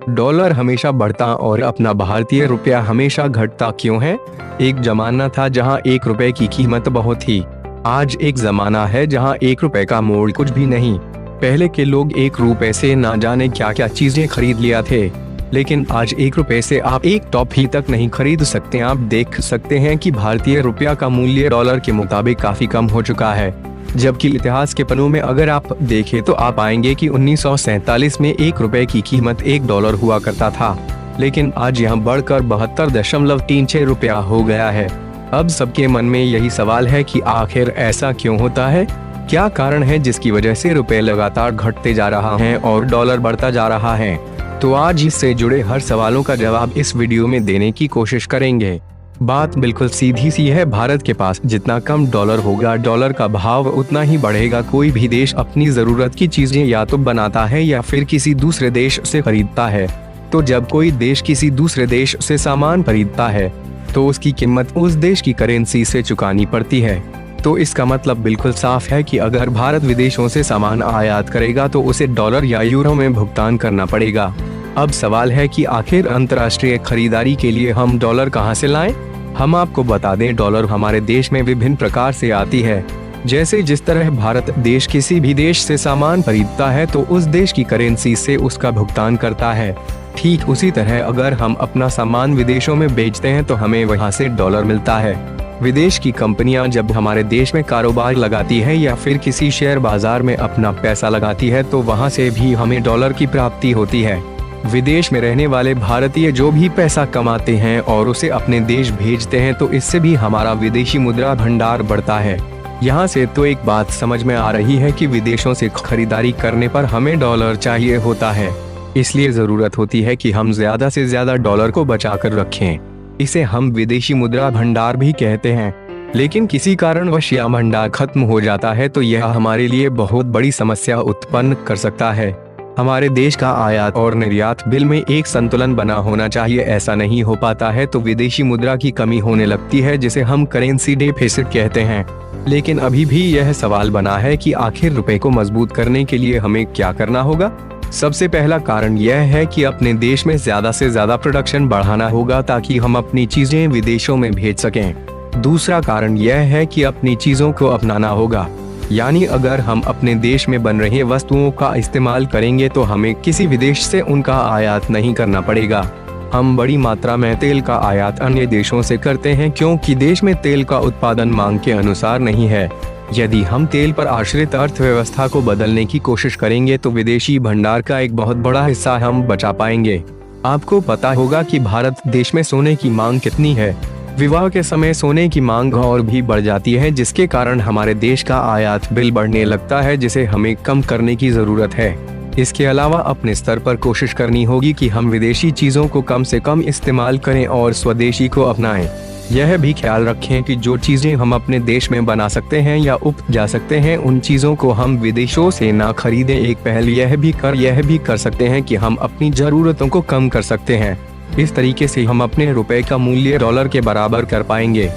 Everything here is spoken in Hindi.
डॉलर हमेशा बढ़ता और अपना भारतीय रुपया हमेशा घटता क्यों है? एक जमाना था जहां 1 रुपए की कीमत बहुत थी। आज एक जमाना है जहां 1 रुपए का मोल कुछ भी नहीं। पहले के लोग 1 रुपए से ना जाने क्या क्या चीजें खरीद लिया थे, लेकिन आज 1 रुपए से आप एक टॉफी तक नहीं खरीद सकते। आप देख सकते हैं कि भारतीय रुपया का मूल्य डॉलर के मुताबिक काफी कम हो चुका है, जबकि इतिहास के पन्नों में अगर आप देखें तो आप पाएंगे कि 1947 में 1 रुपए की कीमत $1 हुआ करता था, लेकिन आज यह बढ़कर 72.36 रुपया हो गया है। अब सबके मन में यही सवाल है कि आखिर ऐसा क्यों होता है? क्या कारण है जिसकी वजह से रुपए लगातार घटते जा रहा है और डॉलर बढ़ता जा रहा है? तो आज इससे जुड़े हर सवालों का जवाब इस वीडियो में देने की कोशिश करेंगे। बात बिल्कुल सीधी सी है, भारत के पास जितना कम डॉलर होगा, डॉलर का भाव उतना ही बढ़ेगा। कोई भी देश अपनी जरूरत की चीजें या तो बनाता है या फिर किसी दूसरे देश से खरीदता है। तो जब कोई देश किसी दूसरे देश से सामान खरीदता है तो उसकी कीमत उस देश की करेंसी से चुकानी पड़ती है। तो इसका मतलब बिल्कुल साफ है कि अगर भारत विदेशों से सामान आयात करेगा तो उसे डॉलर या यूरो में भुगतान करना पड़ेगा। अब सवाल है कि आखिर अंतर्राष्ट्रीय खरीदारी के लिए हम डॉलर कहां से लाएं? हम आपको बता दें, डॉलर हमारे देश में विभिन्न प्रकार से आती है। जैसे जिस तरह भारत देश किसी भी देश से सामान खरीदता है तो उस देश की करेंसी से उसका भुगतान करता है। ठीक उसी तरह अगर हम अपना सामान विदेशों में बेचते हैं तो हमें वहां से डॉलर मिलता है। विदेश की कंपनियां जब हमारे देश में कारोबार लगाती है या फिर किसी शेयर बाजार में अपना पैसा लगाती है तो वहां से भी हमें डॉलर की प्राप्ति होती है। विदेश में रहने वाले भारतीय जो भी पैसा कमाते हैं और उसे अपने देश भेजते हैं तो इससे भी हमारा विदेशी मुद्रा भंडार बढ़ता है। यहाँ से तो एक बात समझ में आ रही है कि विदेशों से खरीदारी करने पर हमें डॉलर चाहिए होता है, इसलिए जरूरत होती है कि हम ज्यादा से ज्यादा डॉलर को बचा कर रखें। इसे हम विदेशी मुद्रा भंडार भी कहते हैं। लेकिन किसी कारणवश यह भंडार खत्म हो जाता है तो यह हमारे लिए बहुत बड़ी समस्या उत्पन्न कर सकता है। हमारे देश का आयात और निर्यात बिल में एक संतुलन बना होना चाहिए। ऐसा नहीं हो पाता है तो विदेशी मुद्रा की कमी होने लगती है, जिसे हम करेंसी डेफिसिट कहते हैं। लेकिन अभी भी यह सवाल बना है कि आखिर रुपए को मजबूत करने के लिए हमें क्या करना होगा। सबसे पहला कारण यह है कि अपने देश में ज्यादा से ज्यादा प्रोडक्शन बढ़ाना होगा ताकि हम अपनी चीजें विदेशों में भेज सकें। दूसरा कारण यह है कि अपनी चीजों को अपनाना होगा, यानी अगर हम अपने देश में बन रही वस्तुओं का इस्तेमाल करेंगे तो हमें किसी विदेश से उनका आयात नहीं करना पड़ेगा। हम बड़ी मात्रा में तेल का आयात अन्य देशों से करते हैं क्योंकि देश में तेल का उत्पादन मांग के अनुसार नहीं है। यदि हम तेल पर आश्रित अर्थव्यवस्था को बदलने की कोशिश करेंगे तो विदेशी भंडार का एक बहुत बड़ा हिस्सा हम बचा पाएंगे। आपको पता होगा कि भारत देश में सोने की मांग कितनी है। विवाह के समय सोने की मांग और भी बढ़ जाती है, जिसके कारण हमारे देश का आयात बिल बढ़ने लगता है, जिसे हमें कम करने की जरूरत है। इसके अलावा अपने स्तर पर कोशिश करनी होगी कि हम विदेशी चीजों को कम से कम इस्तेमाल करें और स्वदेशी को अपनाएं। यह भी ख्याल रखें कि जो चीजें हम अपने देश में बना सकते हैं या उपजा सकते हैं, उन चीजों को हम विदेशों से ना खरीदें। एक पहल यह भी कर सकते हैं कि हम अपनी जरूरतों को कम कर सकते हैं। इस तरीके से हम अपने रुपए का मूल्य डॉलर के बराबर कर पाएंगे।